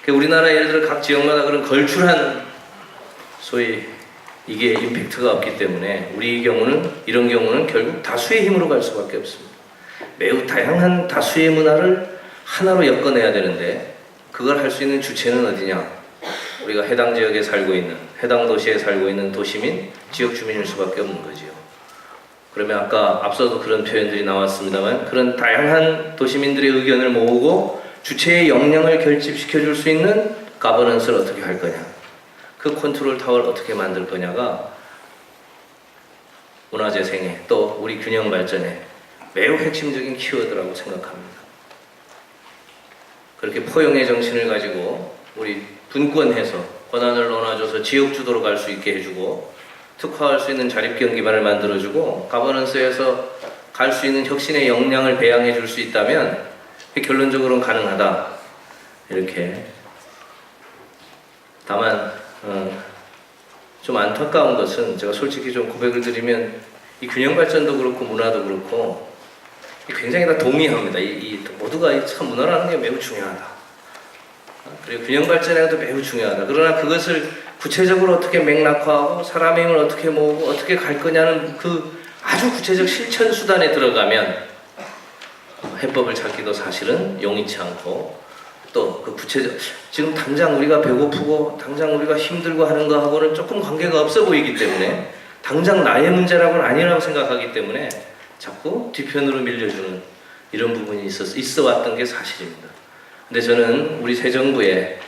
우리나라 예를 들어 각 지역마다 그런 걸출한 소위 이게 임팩트가 없기 때문에 우리 경우는 이런 경우는 결국 다수의 힘으로 갈 수밖에 없습니다. 매우 다양한 다수의 문화를 하나로 엮어내야 되는데 그걸 할 수 있는 주체는 어디냐? 우리가 해당 지역에 살고 있는, 해당 도시에 살고 있는 도시민, 지역 주민일 수밖에 없는 거지요. 그러면 아까 앞서도 그런 표현들이 나왔습니다만 그런 다양한 도시민들의 의견을 모으고 주체의 역량을 결집시켜 줄 수 있는 가버넌스를 어떻게 할 거냐, 그 컨트롤 타워를 어떻게 만들 거냐가 문화재생에 또 우리 균형 발전에 매우 핵심적인 키워드라고 생각합니다. 그렇게 포용의 정신을 가지고 우리 분권해서 권한을 나눠줘서 지역 주도로 갈 수 있게 해주고 특화할 수 있는 자립경 기반을 만들어주고 가버넌스에서 갈 수 있는 혁신의 역량을 배양해 줄 수 있다면 결론적으로는 가능하다. 이렇게. 다만 좀 안타까운 것은 제가 솔직히 좀 고백을 드리면 이 균형 발전도 그렇고 문화도 그렇고 굉장히 다 동의합니다. 이 모두가 참 문화라는 게 매우 중요하다. 그리고 균형 발전에도 매우 중요하다. 그러나 그것을 구체적으로 어떻게 맥락화하고 사람의 힘을 어떻게 모으고 어떻게 갈 거냐는 그 아주 구체적 실천 수단에 들어가면 해법을 찾기도 사실은 용이치 않고 또 그 구체적 지금 당장 우리가 배고프고 당장 우리가 힘들고 하는 거하고는 조금 관계가 없어 보이기 때문에 당장 나의 문제라고는 아니라고 생각하기 때문에 자꾸 뒤편으로 밀려주는 이런 부분이 있어 왔던 게 사실입니다. 근데 저는 우리 새 정부의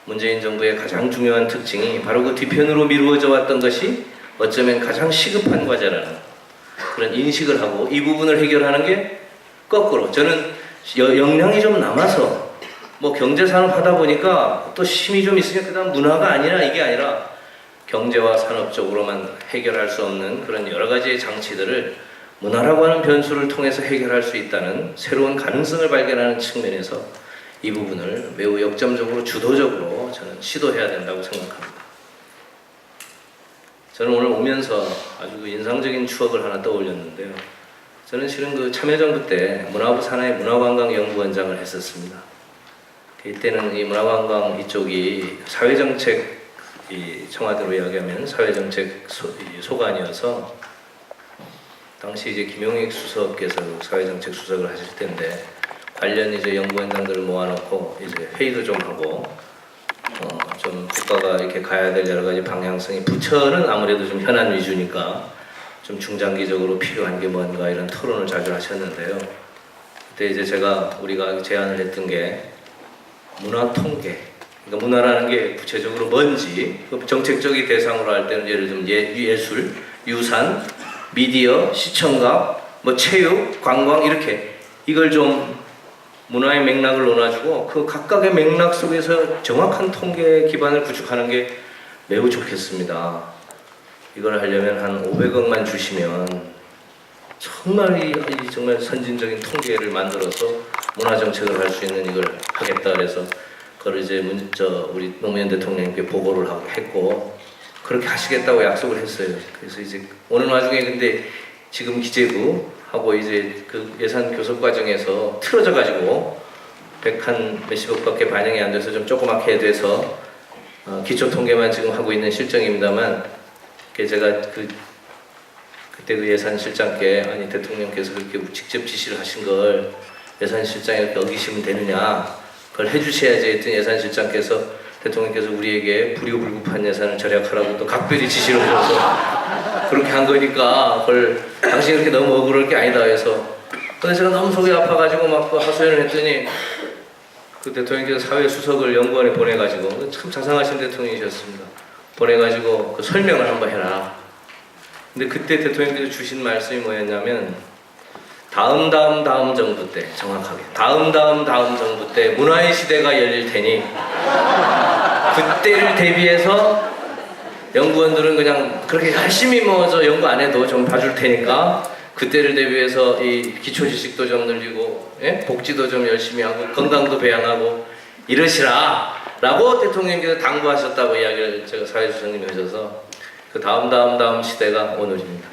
문재인 정부의 가장 중요한 특징이 바로 그 뒤편으로 미루어져 왔던 것이 어쩌면 가장 시급한 과제라는 그런 인식을 하고 이 부분을 해결하는 게 거꾸로 저는 역량이 좀 남아서 뭐 경제산업 하다 보니까 또 힘이 좀 있으니까 그다음 문화가 아니라 이게 아니라 경제와 산업 쪽으로만 해결할 수 없는 그런 여러 가지의 장치들을 문화라고 하는 변수를 통해서 해결할 수 있다는 새로운 가능성을 발견하는 측면에서 이 부분을 매우 역점적으로 주도적으로 저는 시도해야 된다고 생각합니다. 저는 오늘 오면서 아주 그 인상적인 추억을 하나 떠올렸는데요. 저는 실은 그 참여정부 때 문화부 산하의 문화관광연구원장을 했었습니다. 이때는 이 문화관광 이쪽이 사회정책, 이 청와대로 이야기하면 사회정책 소관이어서 당시 이제 김용익 수석께서 사회정책 수석을 하실 텐데 관련 이제 연구원장들을 모아놓고 이제 회의도 좀 하고 좀 국가가 이렇게 가야 될 여러 가지 방향성이 부처는 아무래도 좀 현안 위주니까 좀 중장기적으로 필요한 게 뭔가 이런 토론을 자주 하셨는데요. 그때 이제 우리가 제안을 했던 게 문화 통계. 그러니까 문화라는 게 구체적으로 뭔지 정책적인 대상으로 할 때는 예를 들면 예술, 유산, 미디어, 시청각, 뭐 체육, 관광 이렇게 이걸 좀 문화의 맥락을 논아주고 그 각각의 맥락 속에서 정확한 통계 기반을 구축하는 게 매우 좋겠습니다. 이걸 하려면 한 500억만 주시면 정말 정말 선진적인 통계를 만들어서 문화 정책을 할 수 있는 이걸 하겠다 그래서 그걸 이제 우리 노무현 대통령님께 보고를 했고 그렇게 하시겠다고 약속을 했어요. 그래서 이제 오는 와중에 근데 지금 기재부하고 이제 그 예산 교섭 과정에서 틀어져 가지고 100한 몇십억밖에 반영이 안 돼서 좀 조그맣게 돼서 기초 통계만 지금 하고 있는 실정입니다만 제가 그때 그 예산실장께 아니 대통령께서 그렇게 직접 지시를 하신 걸 예산실장이 이렇게 어기시면 되느냐, 그걸 해주셔야지 했더니 예산실장께서 대통령께서 우리에게 불효불급한 예산을 절약하라고 또 각별히 지시를 해서 그렇게 한 거니까 그걸 당신이 그렇게 너무 억울할 게 아니다 해서. 근데 제가 너무 속이 아파가지고 막 그 하소연을 했더니 그 대통령께서 사회수석을 연구원에 보내가지고, 참 자상하신 대통령이셨습니다. 보내가지고 그 설명을 한번 해라. 근데 그때 대통령께서 주신 말씀이 뭐였냐면, 다음 정부 때, 정확하게 다음 정부 때 문화의 시대가 열릴 테니 그때를 대비해서 연구원들은 그냥 그렇게 열심히 뭐 저 연구 안 해도 좀 봐줄 테니까 그때를 대비해서 이 기초 지식도 좀 늘리고, 예? 복지도 좀 열심히 하고 건강도 배양하고 이러시라 라고 대통령께서 당부하셨다고 이야기를 제가 사회수석님이 하셔서, 그 다음 시대가 오늘입니다.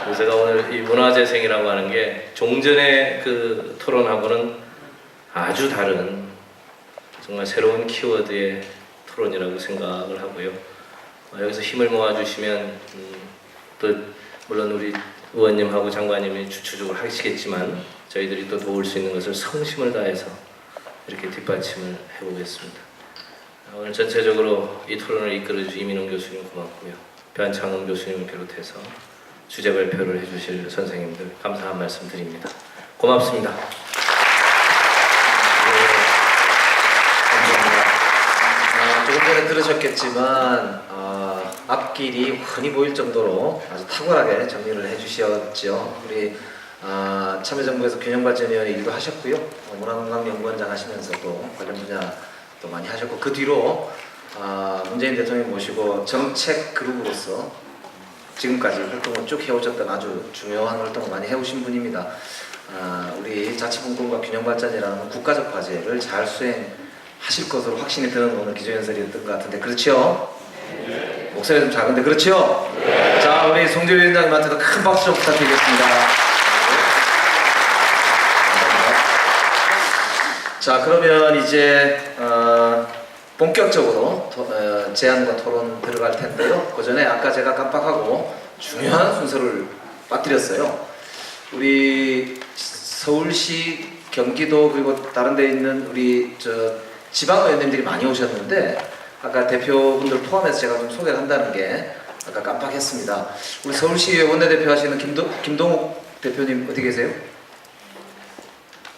그래서 제가 오늘 이 문화재생이라고 하는 게 종전의 그 토론하고는 아주 다른 정말 새로운 키워드의 토론이라고 생각을 하고요. 여기서 힘을 모아주시면 또 물론 우리 의원님하고 장관님이 주축적으로 하시겠지만 저희들이 또 도울 수 있는 것을 성심을 다해서 이렇게 뒷받침을 해보겠습니다. 오늘 전체적으로 이 토론을 이끌어주신 이민홍 교수님 고맙고요. 변창흠 교수님을 비롯해서 주제 발표를 해주실 선생님들 감사한 말씀 드립니다. 고맙습니다. 조금 전에 들으셨겠지만 앞길이 훤히 보일 정도로 아주 탁월하게 정리를 해주셨죠. 우리 참여정부에서 균형발전위원회 일도 하셨고요. 문화관광연구원장 하시면서도 관련 분야 또 많이 하셨고, 그 뒤로 문재인 대통령 모시고 정책 그룹으로서 지금까지 활동을 쭉 해오셨던 아주 중요한 활동을 많이 해오신 분입니다. 우리 자치분권과 균형발전이라는 국가적 과제를 잘 수행하실 것으로 확신이 드는 오늘 기조연설이었던 것 같은데, 그렇죠? 목소리가 좀 작은데 그렇죠? 자, 우리 송재 위원장님한테도 큰 박수 좀 부탁드리겠습니다. 자, 그러면 이제 본격적으로 제안과 토론 들어갈 텐데요. 그 전에 아까 제가 깜빡하고 중요한 순서를 빠뜨렸어요. 우리 서울시, 경기도 그리고 다른 데 있는 우리 지방 의원님들이 많이 오셨는데, 아까 대표분들 포함해서 제가 좀 소개를 한다는 게 아까 깜빡했습니다. 우리 서울시 원내대표 하시는 김동욱 대표님 어디 계세요?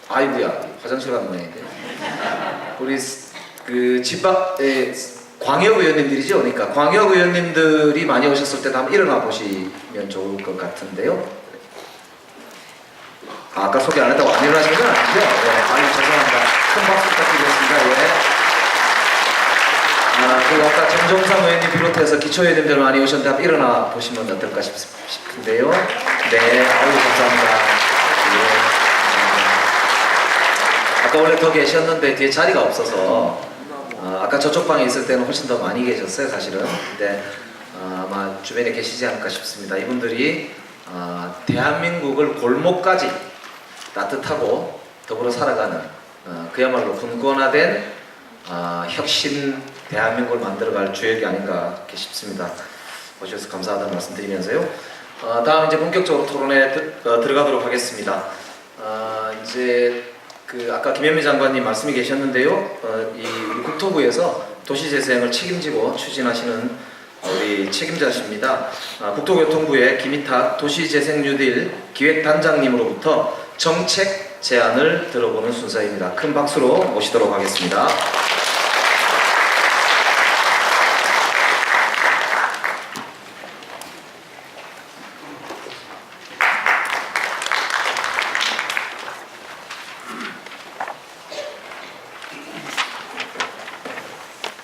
아이고야, 화장실 간 모양인데. 우리 그 광역 의원님들이죠. 그러니까 광역 의원님들이 많이 오셨을 때도 한번 일어나 보시면 좋을 것 같은데요. 아까 소개 안 했다고 안 일어나시는 건 아니죠? 네, 아유, 죄송합니다. 큰 박수 부탁드리겠습니다. 예. 그리고 아까 정종삼 의원님 비롯해서 기초의원님들 많이 오셨는데 한번 일어나 보시면 어떨까 싶은데요. 네, 아유, 감사합니다. 예, 감사합니다. 아까 원래 더 계셨는데 뒤에 자리가 없어서 아까 저쪽 방에 있을 때는 훨씬 더 많이 계셨어요, 사실은. 근데 아마 주변에 계시지 않을까 싶습니다. 이분들이 대한민국을 골목까지 따뜻하고 더불어 살아가는 그야말로 분권화된 혁신 대한민국을 만들어갈 주역이 아닌가 싶습니다. 오셔서 감사하다는 말씀 드리면서요. 다음 이제 본격적으로 토론에 들어가도록 하겠습니다. 이제 아까 김현미 장관님 말씀이 계셨는데요. 우리 국토부에서 도시재생을 책임지고 추진하시는 우리 책임자십니다. 국토교통부의 김희탁 도시재생 뉴딜 기획단장님으로부터 정책 제안을 들어보는 순서입니다. 큰 박수로 모시도록 하겠습니다.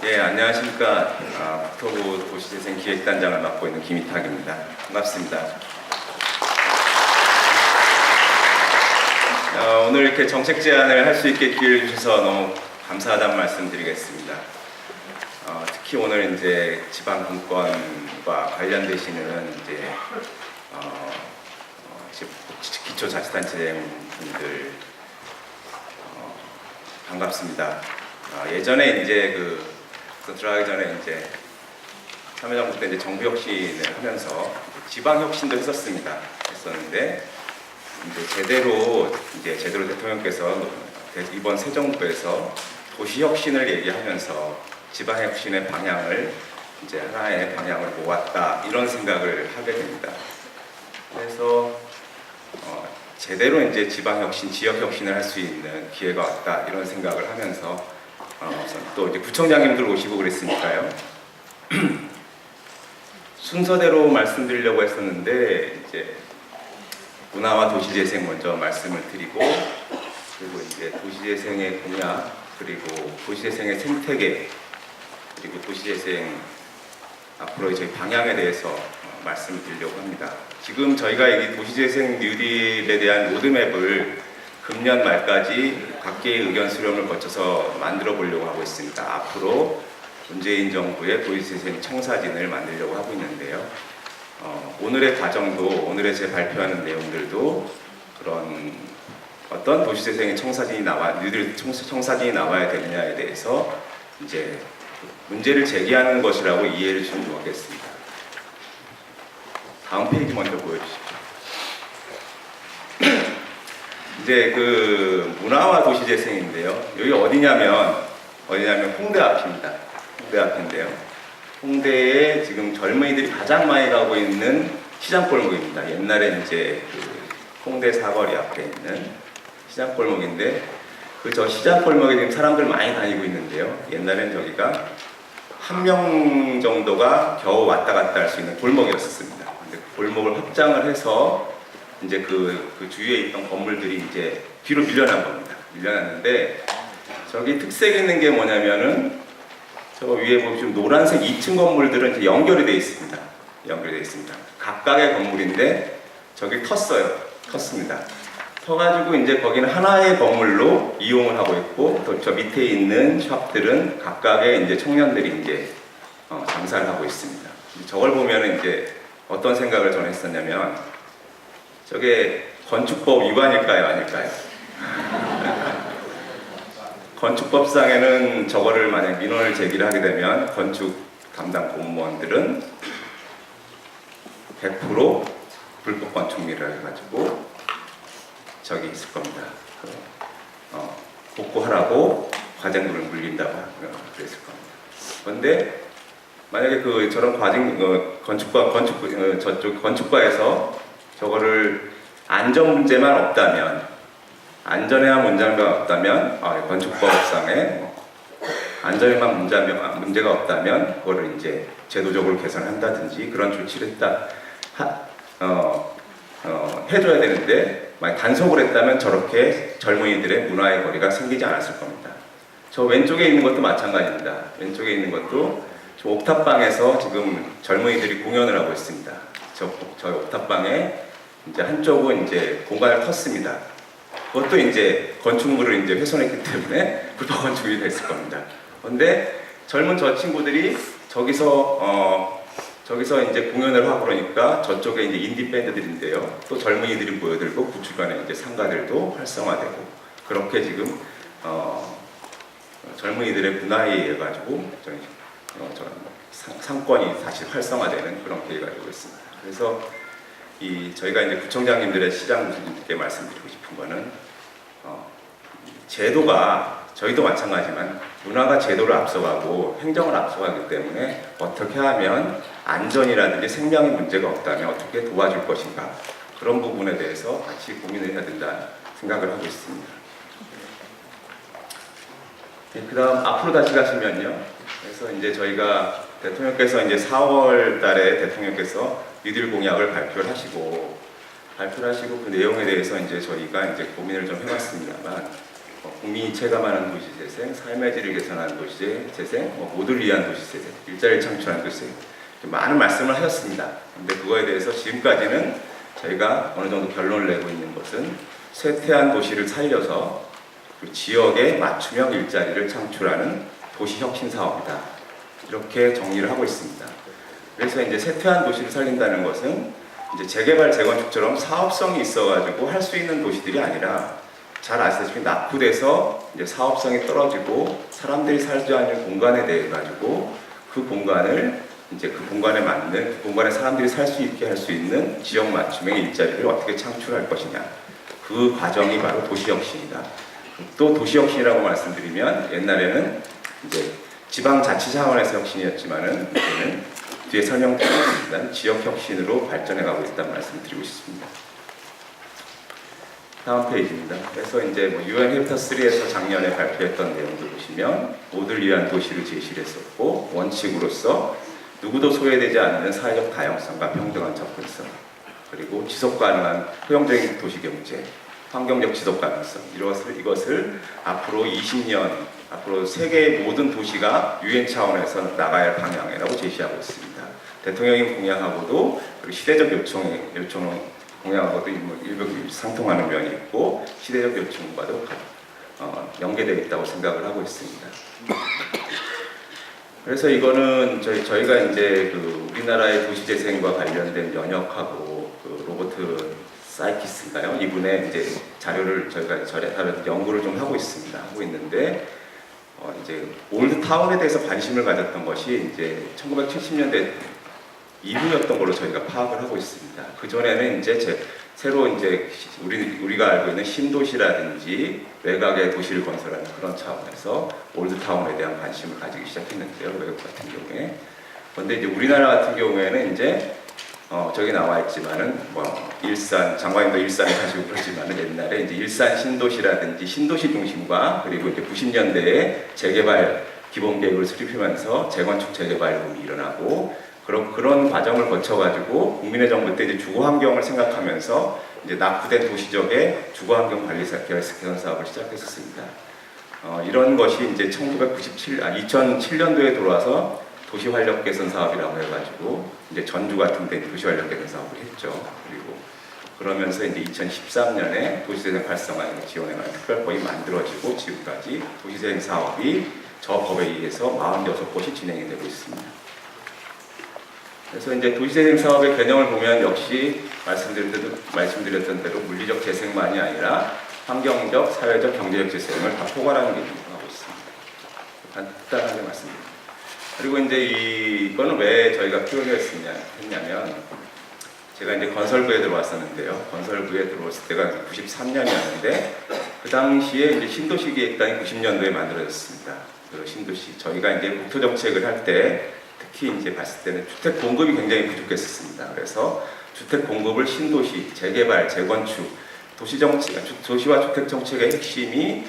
네, 안녕하십니까. 국토부 도시재생 기획단장을 맡고 있는 김희탁입니다. 반갑습니다. 오늘 이렇게 정책 제안을 할 수 있게 기회를 주셔서 너무 감사하다는 말씀 드리겠습니다. 특히 오늘 이제 지방분권과 관련되시는 기초자치단체장님들 반갑습니다. 예전에 이제 들어가기 전에 이제 참여정부 때 이제 정부 혁신을 하면서 지방 혁신도 했었는데 제대로 대통령께서 이번 새 정부에서 도시 혁신을 얘기하면서 지방 혁신의 방향을 이제 하나의 방향을 모았다 이런 생각을 하게 됩니다. 그래서 제대로 이제 지방 혁신, 지역 혁신을 할 수 있는 기회가 왔다 이런 생각을 하면서 또 이제 구청장님들 오시고 그랬으니까요. 순서대로 말씀드리려고 했었는데 이제 문화와 도시재생 먼저 말씀을 드리고 그리고 이제 도시재생의 공약 그리고 도시재생의 생태계 그리고 도시재생 앞으로의 저희 방향에 대해서 말씀을 드리려고 합니다. 지금 저희가 이 도시재생 뉴딜에 대한 로드맵을 금년 말까지 각계의 의견 수렴을 거쳐서 만들어 보려고 하고 있습니다. 앞으로 문재인 정부의 도시재생 청사진을 만들려고 하고 있는데요. 오늘의 과정도 오늘의 제 발표하는 내용들도 그런 어떤 도시재생의 청사진이 뉴딜 청사진이 나와야 되느냐에 대해서 이제 문제를 제기하는 것이라고 이해해 주시면 좋겠습니다. 다음 페이지 먼저 보여주십시오. 이제 그 문화와 도시재생인데요. 여기 어디냐면 홍대 앞입니다. 홍대 앞인데요. 홍대에 지금 젊은이들이 가장 많이 가고 있는 시장골목입니다. 옛날에 이제 그 홍대 사거리 앞에 있는 시장골목인데 저 시장골목에 지금 사람들 많이 다니고 있는데요. 옛날엔 저기가 한 명 정도가 겨우 왔다 갔다 할 수 있는 골목이었습니다. 근데 그 골목을 확장을 해서 이제 그 주위에 있던 건물들이 이제 뒤로 밀려난 겁니다. 밀려났는데 저기 특색 있는 게 뭐냐면은 저 위에 보시면 노란색 2층 건물들은 이제 연결이 되어 있습니다. 연결이 되어 있습니다. 각각의 건물인데 저기 텄습니다. 터가지고 이제 거기는 하나의 건물로 이용을 하고 있고 또 저 밑에 있는 샵들은 각각의 이제 청년들이 이제 장사를 하고 있습니다. 저걸 보면은 이제 어떤 생각을 저는 했었냐면 저게 건축법 위반일까요, 아닐까요? 건축법상에는 저거를 만약 민원을 제기를 하게 되면 건축 담당 공무원들은 100% 불법 건축물이라 해가지고 저기 있을 겁니다. 복구하라고 과징금을 물린다고 그랬을 겁니다. 그런데 만약에 저런 저쪽 건축과에서 저거를 안전 문제만 없다면, 안전에만 문제가 없다면, 건축법상에 안전에만 문제가 없다면 그거를 이제 제도적으로 개선한다든지 그런 조치를 해줘야 되는데 만약 단속을 했다면 저렇게 젊은이들의 문화의 거리가 생기지 않았을 겁니다. 저 왼쪽에 있는 것도 마찬가지입니다. 왼쪽에 있는 것도 저 옥탑방에서 지금 젊은이들이 공연을 하고 있습니다. 저 옥탑방에 이제 한쪽은 이제 공간을 텄습니다. 그것도 이제 건축물을 이제 훼손했기 때문에 불법 건축이 됐을 겁니다. 그런데 젊은 저 친구들이 저기서 이제 공연을 하고 그러니까 저쪽에 이제 인디 밴드들인데요. 또 젊은이들이 모여들고 그 주변에 이제 상가들도 활성화되고 그렇게 지금 젊은이들의 문화에 의해 가지고 상권이 다시 활성화되는 그런 계기가 되고 있습니다. 그래서 저희가 이제 구청장님들의 시장님께 말씀드리고 싶은 거는 제도가 저희도 마찬가지지만 문화가 제도를 앞서가고 행정을 앞서가기 때문에 어떻게 하면 안전이라든지 생명의 문제가 없다면 어떻게 도와줄 것인가 그런 부분에 대해서 같이 고민을 해야 된다 생각을 하고 있습니다. 네, 그 다음 앞으로 다시 가시면요. 그래서 이제 저희가 대통령께서 이제 4월 달에 대통령께서 뉴딜 공약을 발표를 하시고 그 내용에 대해서 이제 저희가 이제 고민을 좀 해봤습니다만 국민이 체감하는 도시재생, 삶의 질을 개선하는 도시재생, 모두를 위한 도시재생, 일자리를 창출하는 도시재생 많은 말씀을 하셨습니다. 그런데 그거에 대해서 지금까지는 저희가 어느 정도 결론을 내고 있는 것은 쇠퇴한 도시를 살려서 그 지역에 맞춤형 일자리를 창출하는 도시혁신 사업이다. 이렇게 정리를 하고 있습니다. 그래서 이제 쇠퇴한 도시를 살린다는 것은 이제 재개발, 재건축처럼 사업성이 있어가지고 할 수 있는 도시들이 아니라 잘 아시다시피 낙후돼서 이제 사업성이 떨어지고 사람들이 살지 않는 공간에 대해 가지고 그 공간을 이제 그 공간에 맞는 그 공간에 사람들이 살 수 있게 할 수 있는 지역 맞춤의 일자리를 어떻게 창출할 것이냐 그 과정이 바로 도시혁신이다. 또 도시혁신이라고 말씀드리면 옛날에는 이제 지방자치 차원에서 혁신이었지만은 이제는 뒤에 설명드리겠습니다. 지역혁신으로 발전해가고 있다는 말씀드리고 싶습니다. 다음 페이지입니다. 그래서 이제 뭐 UN 해비tat 3에서 작년에 발표했던 내용도 보시면 모두를 위한 도시를 제시를 했었고 원칙으로서 누구도 소외되지 않는 사회적 다양성과 평등한 접근성 그리고 지속 가능한 포용적인 도시 경제, 환경적 지속 가능성 이것을 앞으로 20년 앞으로 세계의 모든 도시가 UN 차원에서 나가야 할 방향이라고 제시하고 있습니다. 대통령의 공약하고도 그리고 시대적 요청은 공약하고도 일부 상통하는 면이 있고 시대적 요청과도 연계되어 있다고 생각을 하고 있습니다. 그래서 이거는 저희가 이제 그 우리나라의 도시재생과 관련된 연역하고 그 로버트 사이키스인가요? 이분의 이제 자료를 저희가 연구를 좀 하고 있습니다. 하고 있는데 이제 올드 타운에 대해서 관심을 가졌던 것이 이제 1970년대 이후였던 걸로 저희가 파악을 하고 있습니다. 그 전에는 이제 새로 이제 우리가 알고 있는 신도시라든지 외곽의 도시를 건설하는 그런 차원에서 올드타운에 대한 관심을 가지기 시작했는데요. 외국 같은 경우에. 그런데 이제 우리나라 같은 경우에는 이제 저기 나와 있지만은 뭐 일산 장관님도 일산에 가시고 그렇지만은 옛날에 이제 일산 신도시라든지 신도시 중심과 그리고 이제 90년대에 재개발 기본 계획을 수립하면서 재건축 재개발 붐이 일어나고 그런 과정을 거쳐가지고 국민의 정부 때 이제 주거 환경을 생각하면서 이제 낙후된 도시적의 주거 환경 관리 개선 사업을 시작했었습니다. 이런 것이 이제 2007년도에 들어와서 도시 활력 개선 사업이라고 해가지고 이제 전주 같은 데 도시 활력 개선 사업을 했죠. 그리고 그러면서 이제 2013년에 도시재생 활성화에 지원해가는 특별법이 만들어지고 지금까지 도시재생 사업이 저 법에 의해서 46곳이 진행이 되고 있습니다. 그래서 이제 도시재생 사업의 개념을 보면 역시 말씀드렸던 대로 물리적 재생만이 아니라 환경적, 사회적, 경제적 재생을 다 포괄하는 개념을 하고 있습니다. 간단하게 말씀드립니다. 그리고 이제 이거는 왜 저희가 표현을 했냐면 제가 이제 건설부에 들어왔었는데요. 건설부에 들어왔을 때가 93년이었는데 그 당시에 이제 신도시 계획단이 90년도에 만들어졌습니다. 그 신도시 저희가 이제 국토 정책을 할 때 특히 이제 봤을 때는 주택 공급이 굉장히 부족했었습니다. 그래서 주택 공급을 신도시, 재개발, 재건축, 도시와 주택 정책의 핵심이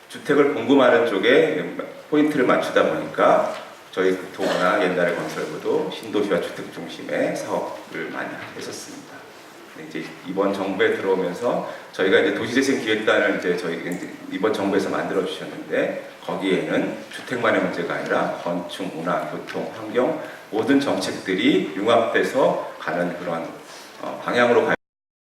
주택을 공급하는 쪽에 포인트를 맞추다 보니까 저희 국토부나 옛날의 건설부도 신도시와 주택 중심의 사업을 많이 했었습니다. 이제 이번 정부에 들어오면서 저희가 이제 도시재생기획단을 이제 이번 정부에서 만들어 주셨는데 거기에는 주택만의 문제가 아니라 건축, 문화, 교통, 환경 모든 정책들이 융합돼서 가는 그런 방향으로